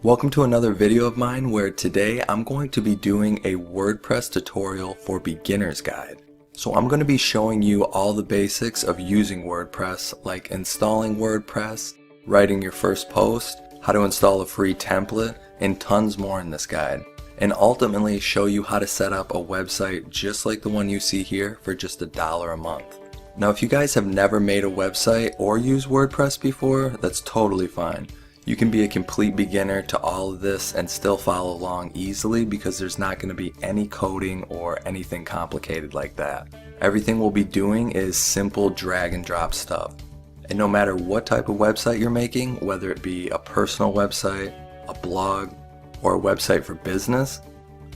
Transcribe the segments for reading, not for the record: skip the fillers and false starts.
Welcome to another video of mine where today I'm going to be doing a WordPress tutorial for beginner's guide. So I'm going to be showing you all the basics of using WordPress, like installing WordPress, writing your first post, how to install a free template, and tons more in this guide. And ultimately show you how to set up a website just like the one you see here for just $1 a month. Now if you guys have never made a website or used WordPress before, that's totally fine. You can be a complete beginner to all of this and still follow along easily because there's not going to be any coding or anything complicated like that. Everything we'll be doing is simple drag and drop stuff. And no matter what type of website you're making, whether it be a personal website, a blog, or a website for business,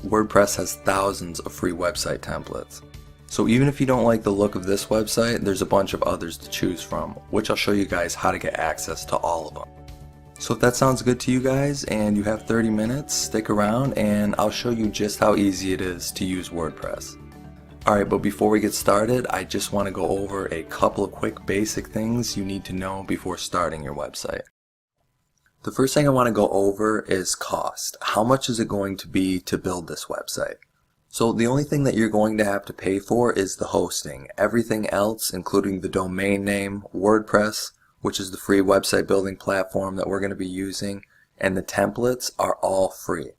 WordPress has thousands of free website templates. So even if you don't like the look of this website, there's a bunch of others to choose from, which I'll show you guys how to get access to all of them. So if that sounds good to you guys and you have 30 minutes, stick around and I'll show you just how easy it is to use WordPress. Alright, but before we get started, I just want to go over a couple of quick basic things you need to know before starting your website. The first thing I want to go over is cost. How much is it going to be to build this website? So the only thing that you're going to have to pay for is the hosting. Everything else, including the domain name, WordPress, which is the free website building platform that we're going to be using, and the templates are all free.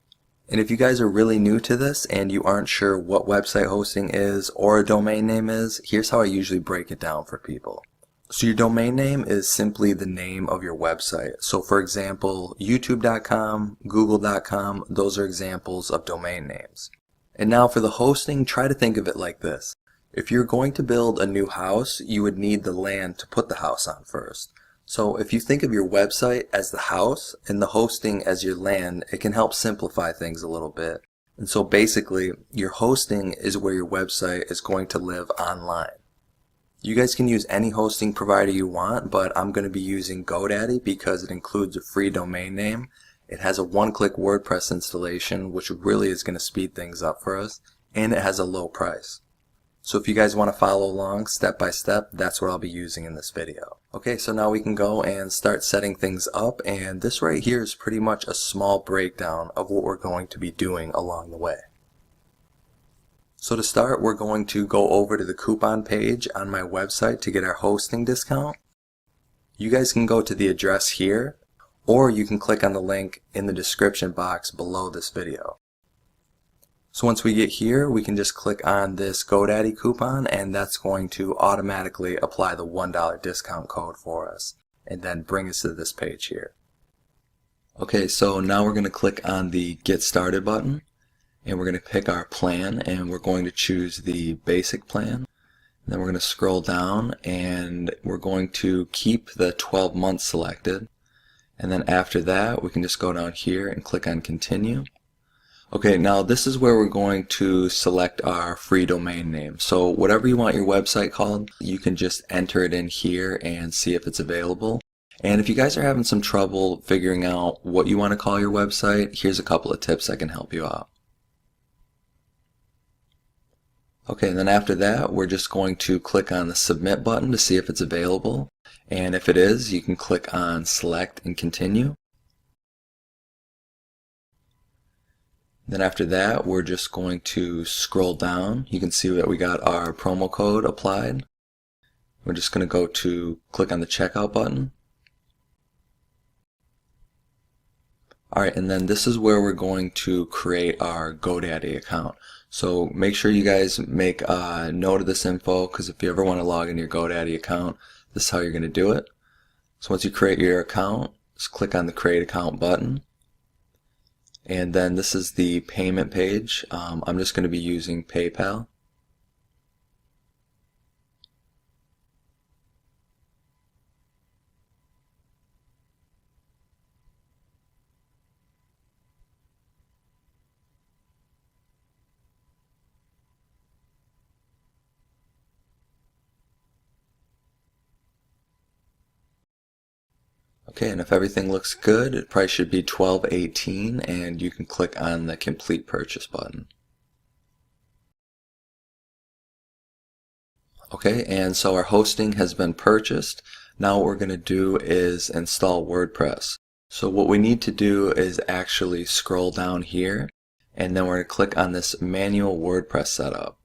And if you guys are really new to this and you aren't sure what website hosting is or a domain name is, here's how I usually break it down for people. So your domain name is simply the name of your website. So for example, youtube.com, google.com, those are examples of domain names. And now for the hosting, try to think of it like this. If you're going to build a new house, you would need the land to put the house on first. So if you think of your website as the house and the hosting as your land, it can help simplify things a little bit. And so basically, your hosting is where your website is going to live online. You guys can use any hosting provider you want, but I'm going to be using GoDaddy because it includes a free domain name. It has a one-click WordPress installation, which really is going to speed things up for us, and it has a low price. So if you guys want to follow along step by step, that's what I'll be using in this video. Okay, so now we can go and start setting things up, and this right here is pretty much a small breakdown of what we're going to be doing along the way. So to start, we're going to go over to the coupon page on my website to get our hosting discount. You guys can go to the address here, or you can click on the link in the description box below this video. So once we get here, we can just click on this GoDaddy coupon and that's going to automatically apply the $1 discount code for us and then bring us to this page here. Okay, so now we're going to click on the Get Started button and we're going to pick our plan and we're going to choose the basic plan. And then we're going to scroll down and we're going to keep the 12 months selected. And then after that, we can just go down here and click on Continue. Okay, now this is where we're going to select our free domain name. So whatever you want your website called, you can just enter it in here and see if it's available. And if you guys are having some trouble figuring out what you want to call your website, here's a couple of tips that can help you out. Okay, and then after that, we're just going to click on the Submit button to see if it's available. And if it is, you can click on Select and Continue. Then after that, we're just going to scroll down. You can see that we got our promo code applied. We're just going to go to click on the checkout button. Alright, and then this is where we're going to create our GoDaddy account. So make sure you guys make a note of this info because if you ever want to log into your GoDaddy account, this is how you're going to do it. So once you create your account, just click on the Create Account button. And then this is the payment page. I'm just going to be using PayPal. Okay, and if everything looks good, the price should be $12.18 and you can click on the Complete Purchase button. Okay, and so our hosting has been purchased. Now what we're going to do is install WordPress. So what we need to do is actually scroll down here, and then we're going to click on this manual WordPress setup.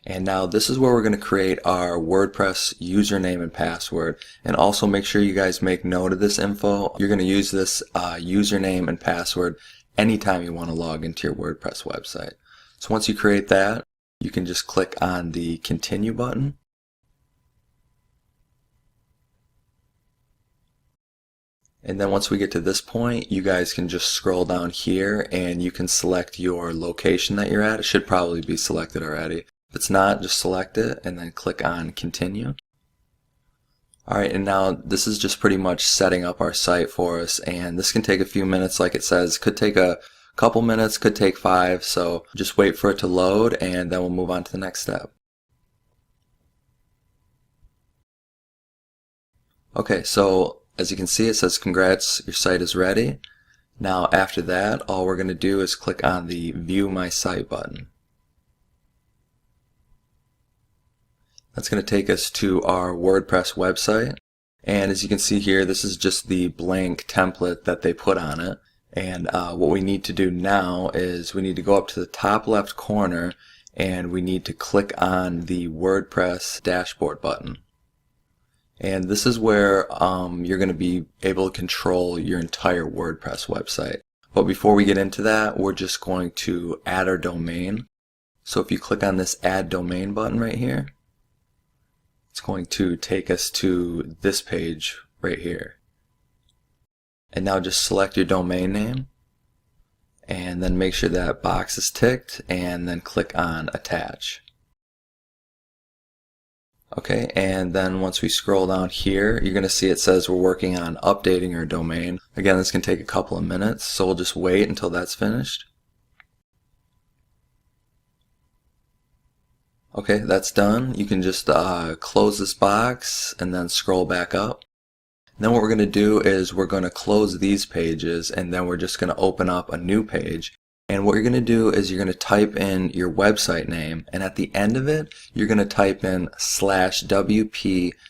And now this is where we're going to create our WordPress username and password. And also make sure you guys make note of this info. You're going to use this username and password anytime you want to log into your WordPress website. So once you create that, you can just click on the continue button. And then once we get to this point, you guys can just scroll down here and you can select your location that you're at. It should probably be selected already. If it's not, just select it and then click on continue. Alright, and now this is just pretty much setting up our site for us, and this can take a few minutes. Like it says, could take a couple minutes, could take 5, so just wait for it to load and then we'll move on to the next step. Okay, so as you can see, it says congrats, your site is ready. Now after that, all we're going to do is click on the view my site button. That's going to take us to our WordPress website, and as you can see here, this is just the blank template that they put on it. And what we need to do now is we need to go up to the top left corner and we need to click on the WordPress dashboard button. And this is where you're going to be able to control your entire WordPress website. But before we get into that, we're just going to add our domain. So if you click on this add domain button right here, it's going to take us to this page right here. And now just select your domain name and then make sure that box is ticked and then click on attach. Okay, and then once we scroll down here, you're going to see it says we're working on updating our domain. Again, this can take a couple of minutes, so we'll just wait until that's finished. Okay, that's done. You can just close this box and then scroll back up. And then what we're going to do is we're going to close these pages and then we're just going to open up a new page. And what you're going to do is you're going to type in your website name, and at the end of it, you're going to type in /wp-admin.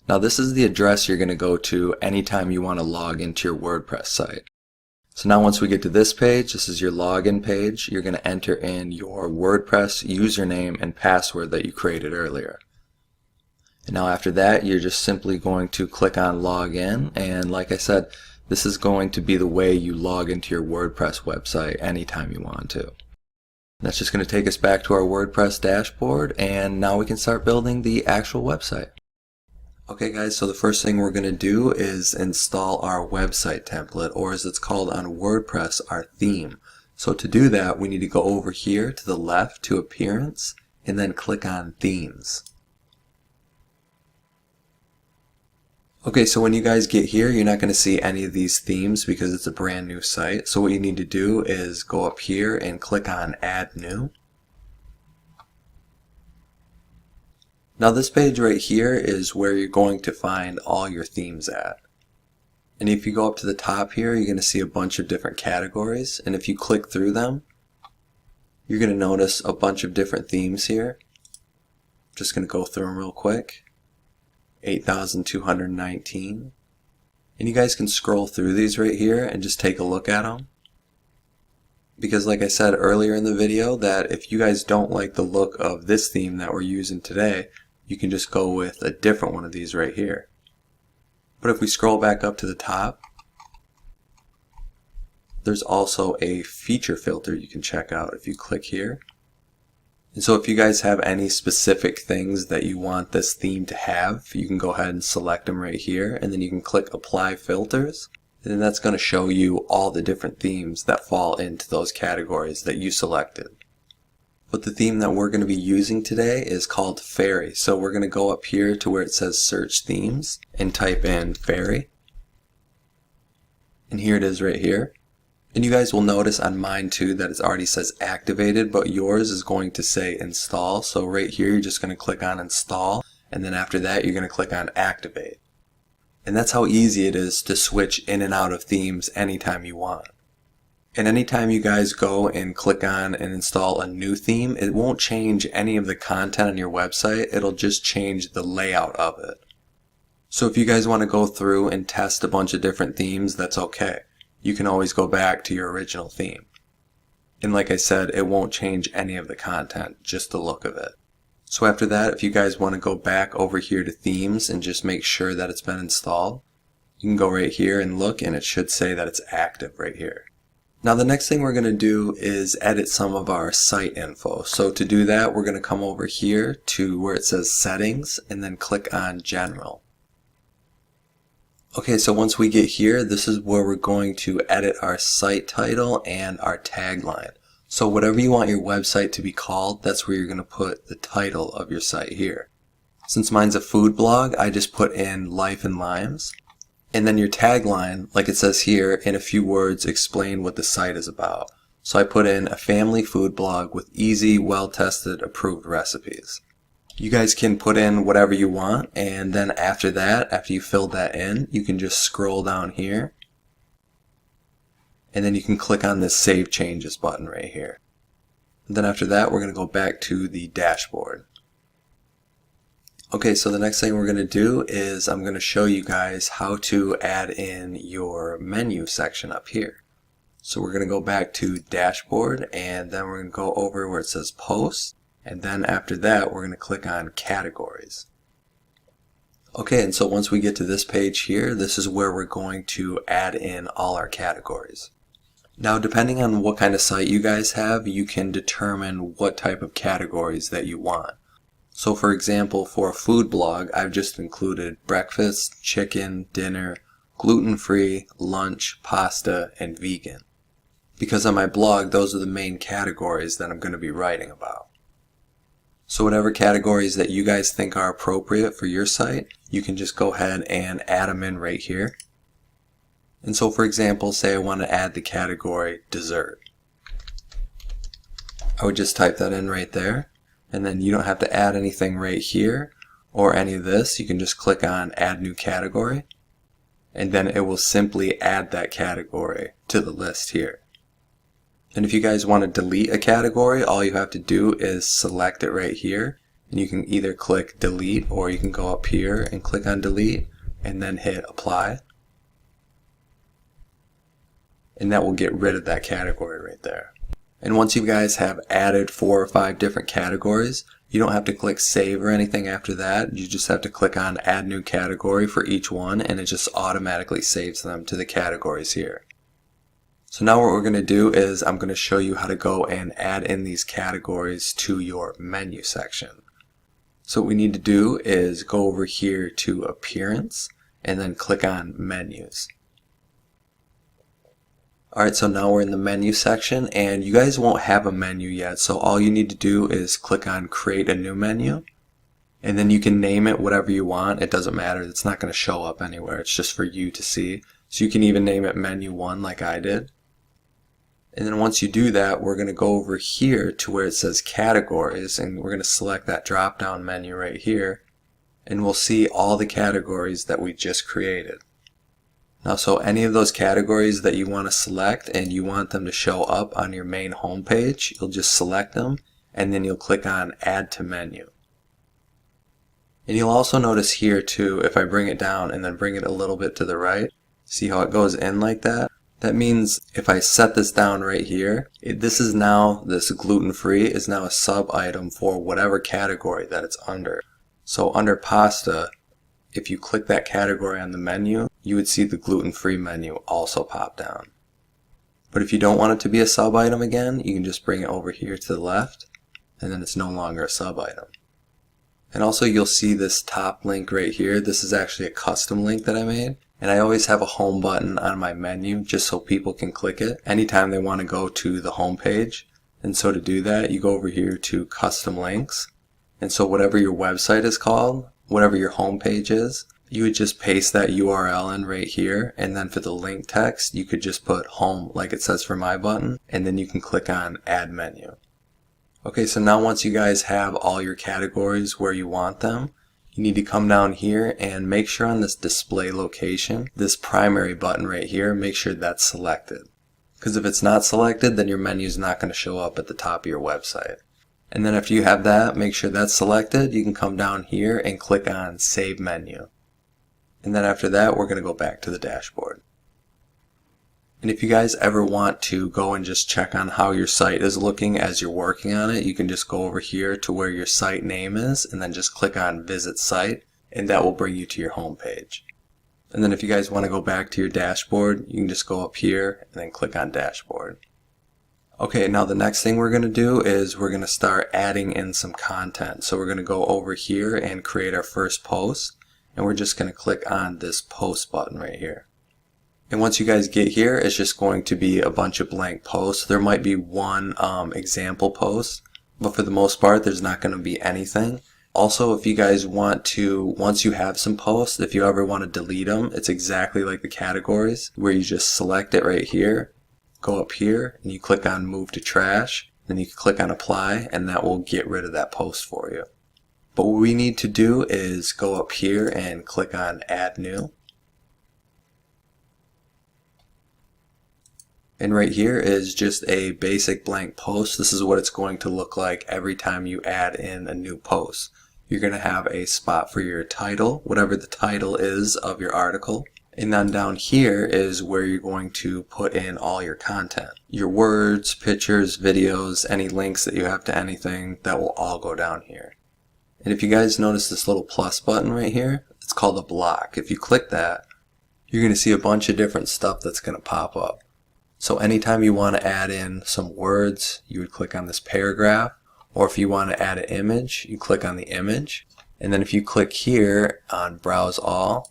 Now this is the address you're going to go to anytime you want to log into your WordPress site. So now once we get to this page, this is your login page. You're going to enter in your WordPress username and password that you created earlier. And now after that, you're just simply going to click on login, and like I said, this is going to be the way you log into your WordPress website anytime you want to. And that's just going to take us back to our WordPress dashboard, and now we can start building the actual website. Okay guys, so the first thing we're going to do is install our website template, or as it's called on WordPress, our theme. So to do that, we need to go over here to the left to Appearance, and then click on Themes. Okay, so when you guys get here, you're not going to see any of these themes because it's a brand new site. So what you need to do is go up here and click on Add New. Now this page right here is where you're going to find all your themes at. And if you go up to the top here, you're going to see a bunch of different categories. And if you click through them, you're going to notice a bunch of different themes here. I'm just going to go through them real quick. 8,219. And you guys can scroll through these right here and just take a look at them. Because like I said earlier in the video, that if you guys don't like the look of this theme that we're using today, you can just go with a different one of these right here. But if we scroll back up to the top, there's also a feature filter you can check out if you click here. And so if you guys have any specific things that you want this theme to have, you can go ahead and select them right here, and then you can click Apply Filters, and then that's going to show you all the different themes that fall into those categories that you selected. But the theme that we're going to be using today is called Fairy. So we're going to go up here to where it says Search Themes and type in Fairy. And here it is right here. And you guys will notice on mine too that it already says activated, but yours is going to say install. So right here you're just going to click on install, and then after that you're going to click on activate. And that's how easy it is to switch in and out of themes anytime you want. And anytime you guys go and click on and install a new theme, it won't change any of the content on your website, it'll just change the layout of it. So if you guys want to go through and test a bunch of different themes, that's okay. You can always go back to your original theme. And like I said, it won't change any of the content, just the look of it. So after that, if you guys want to go back over here to themes and just make sure that it's been installed, you can go right here and look, and it should say that it's active right here. Now the next thing we're going to do is edit some of our site info. So to do that, we're going to come over here to where it says settings and then click on general. Okay, so once we get here, this is where we're going to edit our site title and our tagline. So whatever you want your website to be called, that's where you're going to put the title of your site here. Since mine's a food blog, I just put in Life and Limes. And then your tagline, like it says here, in a few words explain what the site is about. So I put in a family food blog with easy, well-tested, approved recipes. You guys can put in whatever you want, and then after that, after you filled that in, you can just scroll down here. And then you can click on this Save Changes button right here. And then after that, we're going to go back to the dashboard. Okay, so the next thing we're going to do is I'm going to show you guys how to add in your menu section up here. So we're going to go back to dashboard, and then we're going to go over where it says posts, and then after that we're going to click on categories. Okay, and so once we get to this page here, this is where we're going to add in all our categories. Now depending on what kind of site you guys have, you can determine what type of categories that you want. So for example, for a food blog, I've just included breakfast, chicken, dinner, gluten-free, lunch, pasta, and vegan. Because on my blog, those are the main categories that I'm going to be writing about. So whatever categories that you guys think are appropriate for your site, you can just go ahead and add them in right here. And so for example, say I want to add the category dessert. I would just type that in right there. And then you don't have to add anything right here or any of this. You can just click on Add New Category, and then it will simply add that category to the list here. And if you guys want to delete a category, all you have to do is select it right here, and you can either click Delete, or you can go up here and click on Delete and then hit Apply, and that will get rid of that category right there. And once you guys have added 4 or 5 different categories, you don't have to click save or anything after that. You just have to click on add new category for each one, and it just automatically saves them to the categories here. So now what we're going to do is I'm going to show you how to go and add in these categories to your menu section. So what we need to do is go over here to Appearance and then click on Menus. Alright, so now we're in the menu section, and you guys won't have a menu yet, so all you need to do is click on Create a New Menu, and then you can name it whatever you want. It doesn't matter, it's not going to show up anywhere, it's just for you to see. So you can even name it Menu 1 like I did. And then once you do that, we're going to go over here to where it says Categories, and we're going to select that drop down menu right here, and we'll see all the categories that we just created. Now, so any of those categories that you want to select and you want them to show up on your main home page, you'll just select them and then you'll click on Add to Menu. And you'll also notice here too, if I bring it down and then bring it a little bit to the right, see how it goes in like that? That means if I set this down right here, this gluten-free is now a sub-item for whatever category that it's under. So under pasta, if you click that category on the menu, you would see the gluten-free menu also pop down. But if you don't want it to be a sub-item again, you can just bring it over here to the left, and then it's no longer a sub-item. And also you'll see this top link right here. This is actually a custom link that I made. And I always have a home button on my menu just so people can click it anytime they want to go to the home page. And so to do that, you go over here to Custom Links. And so whatever your website is called, whatever your home page is, you would just paste that URL in right here, and then for the link text you could just put home like it says for my button, and then you can click on Add Menu. Okay, so now once you guys have all your categories where you want them, you need to come down here and make sure on this display location, this primary button right here, make sure that's selected. Because if it's not selected, then your menu is not going to show up at the top of your website. And then after you have that, make sure that's selected, you can come down here and click on Save Menu. And then after that, we're going to go back to the dashboard. And if you guys ever want to go and just check on how your site is looking as you're working on it, you can just go over here to where your site name is and then just click on Visit Site, and that will bring you to your home page. And then if you guys want to go back to your dashboard, you can just go up here and then click on Dashboard. Okay, now the next thing we're going to do is we're going to start adding in some content. So we're going to go over here and create our first post, and we're just going to click on this post button right here. And once you guys get here, it's just going to be a bunch of blank posts. There might be one example post, but for the most part there's not going to be anything. Also, if you guys want to, once you have some posts, if you ever want to delete them, it's exactly like the categories where you just select it right here, go up here, and you click on Move to Trash, then you can click on Apply, and that will get rid of that post for you. But what we need to do is go up here and click on Add New. And right here is just a basic blank post. This is what it's going to look like every time you add in a new post. You're going to have a spot for your title, whatever the title is of your article. And then down here is where you're going to put in all your content. Your words, pictures, videos, any links that you have to anything, that will all go down here. And if you guys notice this little plus button right here, it's called a block. If you click that, you're going to see a bunch of different stuff that's going to pop up. So anytime you want to add in some words, you would click on this paragraph. Or if you want to add an image, you click on the image. And then if you click here on Browse All,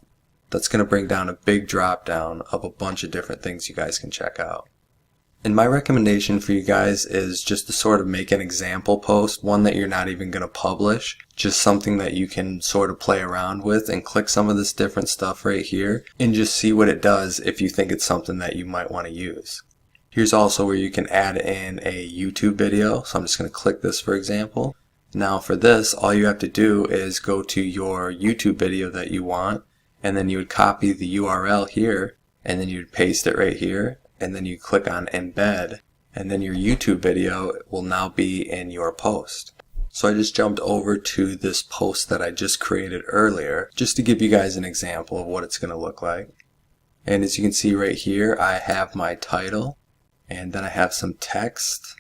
that's going to bring down a big drop down of a bunch of different things you guys can check out. And my recommendation for you guys is just to sort of make an example post, one that you're not even going to publish, just something that you can sort of play around with and click some of this different stuff right here and just see what it does if you think it's something that you might want to use. Here's also where you can add in a YouTube video. So I'm just going to click this for example. Now for this, all you have to do is go to your YouTube video that you want, and then you would copy the URL here, and then you'd paste it right here, and then you click on Embed, and then your YouTube video will now be in your post. So I just jumped over to this post that I just created earlier, just to give you guys an example of what it's going to look like. And as you can see right here, I have my title, and then I have some text,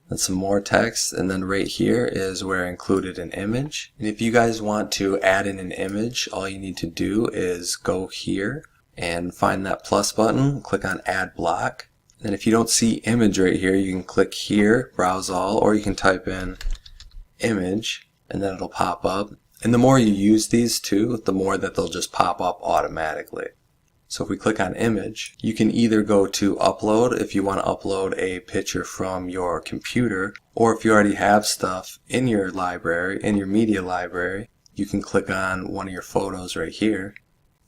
and some more text, and then right here is where I included an image. And if you guys want to add in an image, all you need to do is go here and find that plus button, click on Add Block. And if you don't see image right here, you can click here, Browse All, or you can type in image, and then it'll pop up. And the more you use these two, the more that they'll just pop up automatically. So if we click on image, you can either go to upload if you want to upload a picture from your computer, or if you already have stuff in your library, in your media library, you can click on one of your photos right here.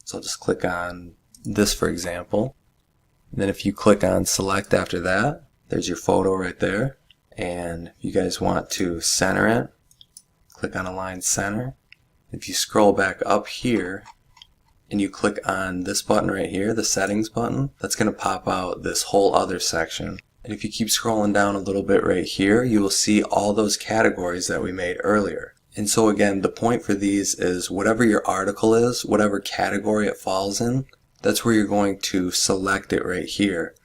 So I'll just click on this for example. And then if you click on select after that, there's your photo right there. And if you guys want to center it, click on Align Center. If you scroll back up here, and you click on this button right here, the settings button, that's going to pop out this whole other section. And if you keep scrolling down a little bit right here, you will see all those categories that we made earlier. And so again, the point for these is whatever your article is, whatever category it falls in, that's where you're going to select it right here.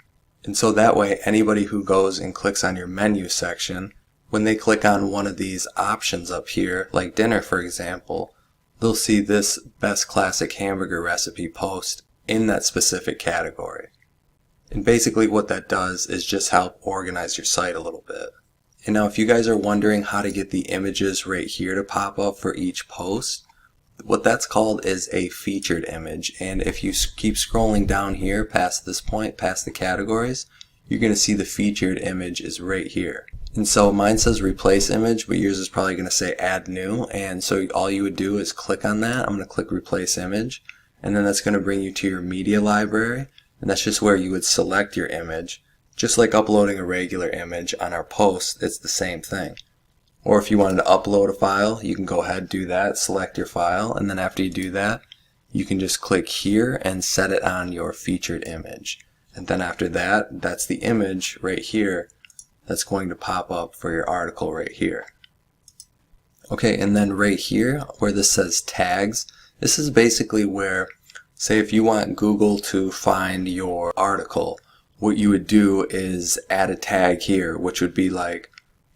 And so that way, anybody who goes and clicks on your menu section, when they click on one of these options up here, like dinner for example, they'll see this best classic hamburger recipe post in that specific category. And basically what that does is just help organize your site a little bit. And now if you guys are wondering how to get the images right here to pop up for each post, what that's called is a featured image. And if you keep scrolling down here past this point, past the categories, you're going to see the featured image is right here. And so mine says replace image, but yours is probably going to say add new. And so all you would do is click on that. I'm going to click replace image, and then that's going to bring you to your media library. And that's just where you would select your image. Just like uploading a regular image on our post, it's the same thing. Or if you wanted to upload a file, you can go ahead and do that, select your file, and then after you do that, you can just click here and set it on your featured image. And then after that, that's the image right here that's going to pop up for your article right here. Okay, and then right here where this says tags, this is basically where Say if you want Google to find your article, what you would do is add a tag here, which would be like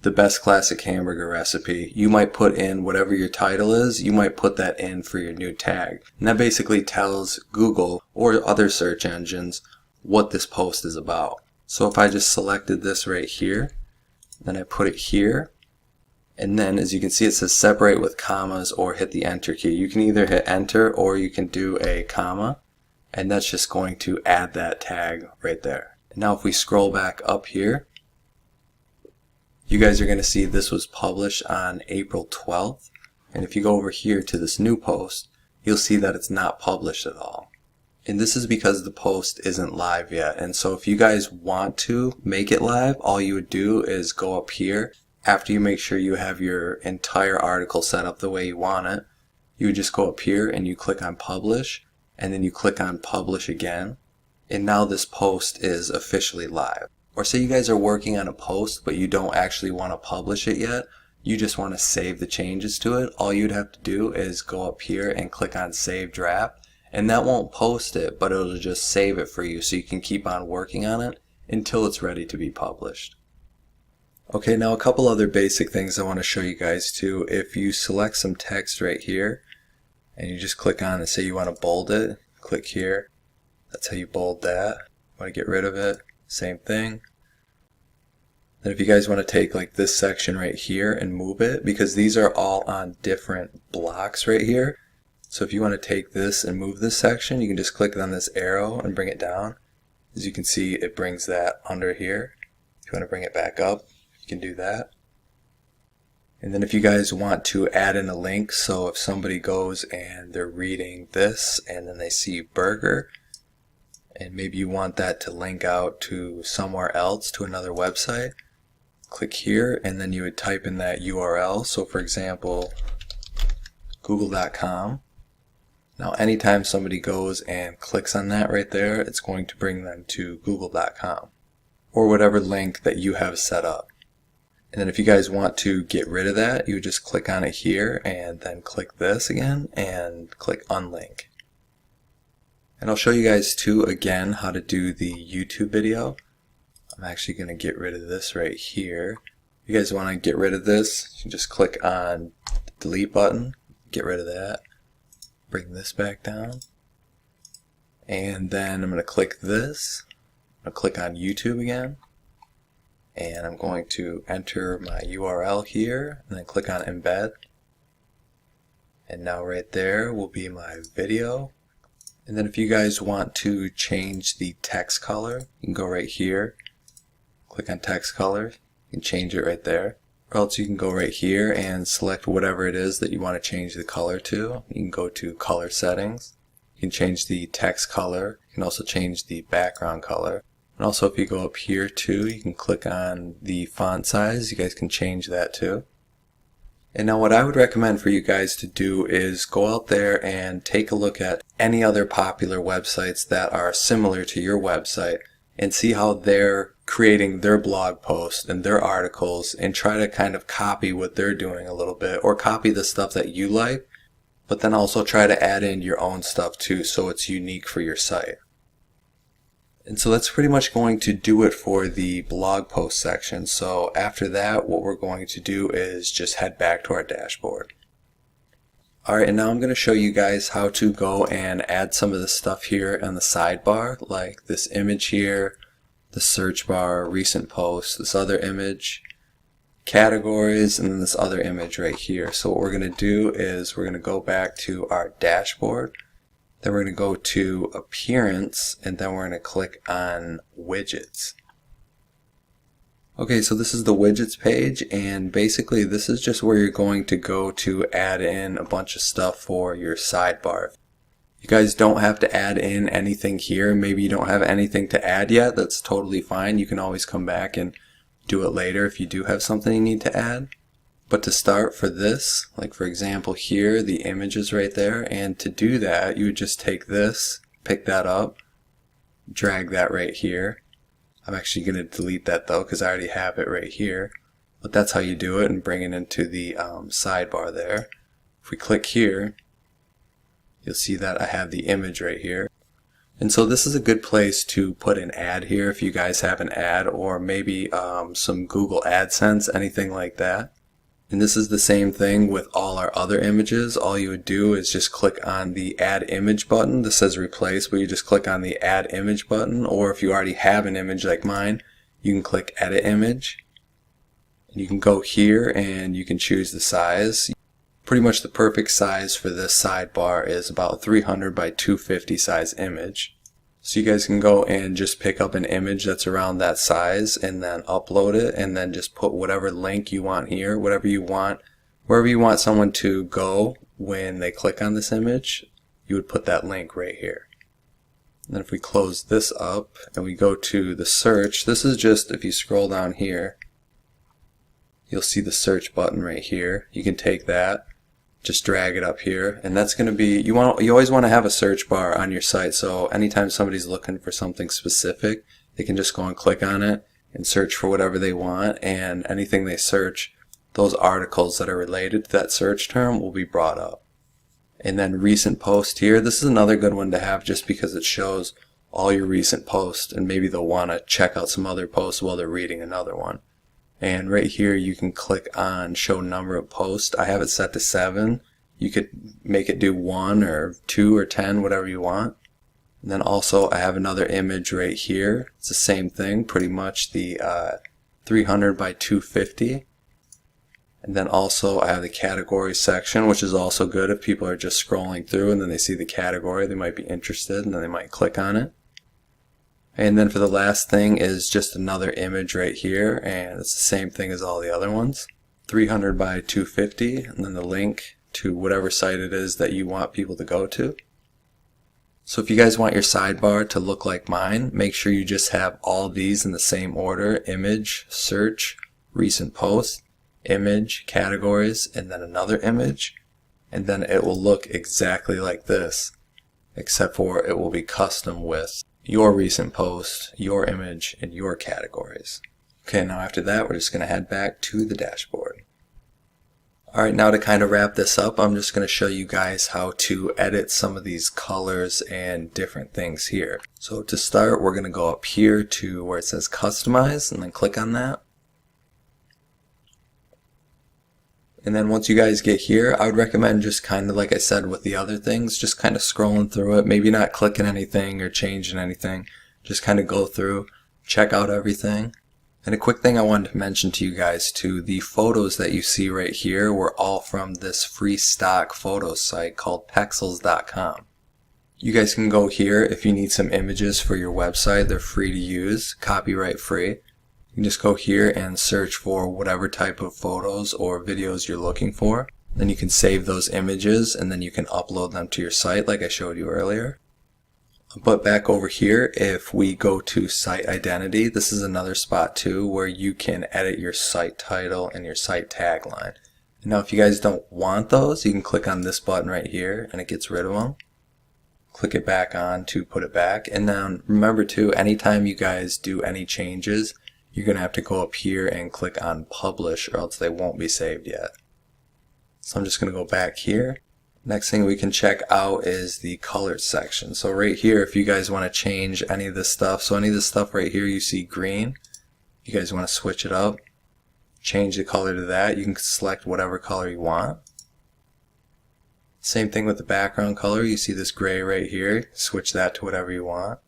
the best classic hamburger recipe. You might put in whatever your title is, you might put that in for your new tag. And that basically tells Google or other search engines what this post is about. So if I just selected this right here, then I put it here, and then as you can see it says separate with commas or hit the enter key. You can either hit enter or you can do a comma, and that's just going to add that tag right there. And now if we scroll back up here, you guys are going to see this was published on April 12th. And if you go over here to this new post, you'll see that it's not published at all. And this is because the post isn't live yet. And so if you guys want to make it live, all you would do is go up here. After you make sure you have your entire article set up the way you want it, you would just go up here and you click on publish, and then you click on publish again. And now this post is officially live. Or say you guys are working on a post but you don't actually want to publish it yet, you just want to save the changes to it. All you'd have to do is go up here and click on save draft, and that won't post it, but it'll just save it for you so you can keep on working on it until it's ready to be published. Okay, now a couple other basic things I want to show you guys too. If you select some text right here and you just click on it, say you want to bold it, click here. That's how you bold that. Want to get rid of it, same thing. Then if you guys want to take like this section right here and move it, because these are all on different blocks right here. So if you want to take this and move this section, you can just click on this arrow and bring it down. As you can see, it brings that under here. If you want to bring it back up, you can do that. And then if you guys want to add in a link, so if somebody goes and they're reading this and then they see burger, and maybe you want that to link out to somewhere else, to another website, click here and then you would type in that URL. So for example, google.com. Now anytime somebody goes and clicks on that right there, it's going to bring them to google.com or whatever link that you have set up. And then if you guys want to get rid of that, you would just click on it here and then click this again and click unlink. And I'll show you guys too again how to do the YouTube video. I'm actually going to get rid of this right here. If you guys want to get rid of this, you can just click on the delete button, get rid of that, bring this back down, and then I'm going to click this. I'm going to click on YouTube again, and I'm going to enter my URL here and then click on embed. And now right there will be my video. And then if you guys want to change the text color, you can go right here, click on text color, you can change it right there. Or else you can go right here and select whatever it is that you want to change the color to. You can go to color settings. You can change the text color. You can also change the background color. And also if you go up here too, you can click on the font size. You guys can change that too. And now what I would recommend for you guys to do is go out there and take a look at any other popular websites that are similar to your website and see how they're creating their blog posts and their articles, and try to kind of copy what they're doing a little bit, or copy the stuff that you like, but then also try to add in your own stuff too so it's unique for your site. And so that's pretty much going to do it for the blog post section. So after that, what we're going to do is just head back to our dashboard. Alright, and now I'm going to show you guys how to go and add some of the stuff here on the sidebar, like this image here, the search bar, recent posts, this other image, categories, and then this other image right here. So what we're going to do is we're going to go back to our dashboard. Then we're going to go to appearance, and then we're going to click on widgets. Okay, so this is the widgets page, and basically this is just where you're going to go to add in a bunch of stuff for your sidebar. You guys don't have to add in anything here. Maybe you don't have anything to add yet. That's totally fine. You can always come back and do it later if you do have something you need to add. But to start for this, like for example here, the image is right there, and to do that you would just take this, pick that up, drag that right here. I'm actually going to delete that though because I already have it right here. But that's how you do it, and bring it into the sidebar there. If we click here, you'll see that I have the image right here. And so this is a good place to put an ad here if you guys have an ad, or maybe some Google AdSense, anything like that. And this is the same thing with all our other images. All you would do is just click on the add image button. This says replace, but you just click on the add image button, or if you already have an image like mine, you can click edit image. And you can go here and you can choose the size. Pretty much the perfect size for this sidebar is about 300 by 250 size image. So you guys can go and just pick up an image that's around that size and then upload it, and then just put whatever link you want here, whatever you want, wherever you want someone to go when they click on this image, you would put that link right here. And then if we close this up and we go to the search, this is just, if you scroll down here, you'll see the search button right here. You can take that, just drag it up here, and that's going to be, you always want to have a search bar on your site, so anytime somebody's looking for something specific, they can just go and click on it and search for whatever they want, and anything they search, those articles that are related to that search term will be brought up. And then recent post here, this is another good one to have just because it shows all your recent posts, and maybe they'll want to check out some other posts while they're reading another one. And right here you can click on show number of posts. I have it set to 7. You could make it do 1 or 2 or 10, whatever you want. And then also I have another image right here. It's the same thing, pretty much the 300 by 250. And then also I have the category section, which is also good if people are just scrolling through and then they see the category, they might be interested and then they might click on it. And then for the last thing is just another image right here, and it's the same thing as all the other ones. 300 by 250, and then the link to whatever site it is that you want people to go to. So if you guys want your sidebar to look like mine, make sure you just have all these in the same order: image, search, recent post, image, categories, and then another image. And then it will look exactly like this, except for it will be custom with your recent post, your image, and your categories. Okay, now after that, we're just going to head back to the dashboard. Alright, now to kind of wrap this up, I'm just going to show you guys how to edit some of these colors and different things here. So to start, we're going to go up here to where it says customize, and then click on that. And then once you guys get here, I would recommend just kind of like I said with the other things, just kind of scrolling through it, maybe not clicking anything or changing anything, just kind of go through, check out everything. And a quick thing I wanted to mention to you guys too, the photos that you see right here were all from this free stock photo site called Pexels.com. You guys can go here if you need some images for your website. They're free to use, copyright free. You can just go here and search for whatever type of photos or videos you're looking for. Then you can save those images and then you can upload them to your site like I showed you earlier. But back over here, if we go to site identity, this is another spot too where you can edit your site title and your site tagline. Now if you guys don't want those, you can click on this button right here and it gets rid of them. Click it back on to put it back. And then remember too, anytime you guys do any changes, you're going to have to go up here and click on publish or else they won't be saved yet. So I'm just going to go back here. Next thing we can check out is the colors section. So right here, if you guys want to change any of this stuff, so any of this stuff right here you see green, if you guys want to switch it up, change the color to that, you can select whatever color you want. Same thing with the background color, you see this gray right here, switch that to whatever you want.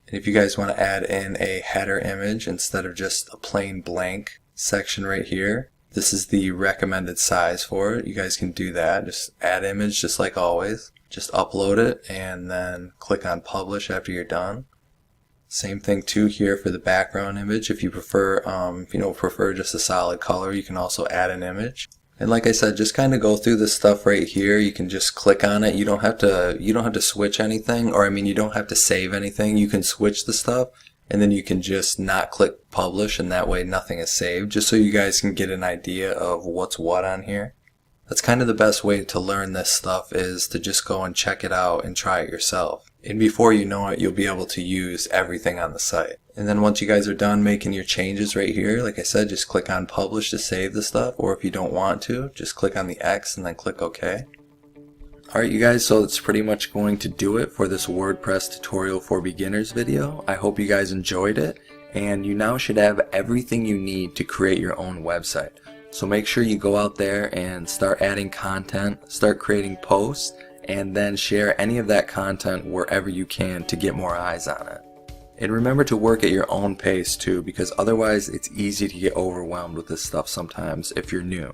And if you guys want to add in a header image instead of just a plain blank section right here, this is the recommended size for it. You guys can do that. Just add image just like always. Just upload it and then click on publish after you're done. Same thing too here for the background image. If you prefer, prefer just a solid color, you can also add an image. And like I said, just kind of go through this stuff right here. You can just click on it. You don't have to switch anything, or you don't have to save anything. You can switch the stuff and then you can just not click publish, and that way nothing is saved, just so you guys can get an idea of what's what on here. That's kind of the best way to learn this stuff, is to just go and check it out and try it yourself. And before you know it, you'll be able to use everything on the site. And then once you guys are done making your changes right here, like I said, just click on publish to save the stuff, or if you don't want to, just click on the X and then click OK. Alright you guys, so that's pretty much going to do it for this WordPress tutorial for beginners video. I hope you guys enjoyed it, and you now should have everything you need to create your own website. So make sure you go out there and start adding content, start creating posts, and then share any of that content wherever you can to get more eyes on it. And remember to work at your own pace too, because otherwise it's easy to get overwhelmed with this stuff sometimes if you're new.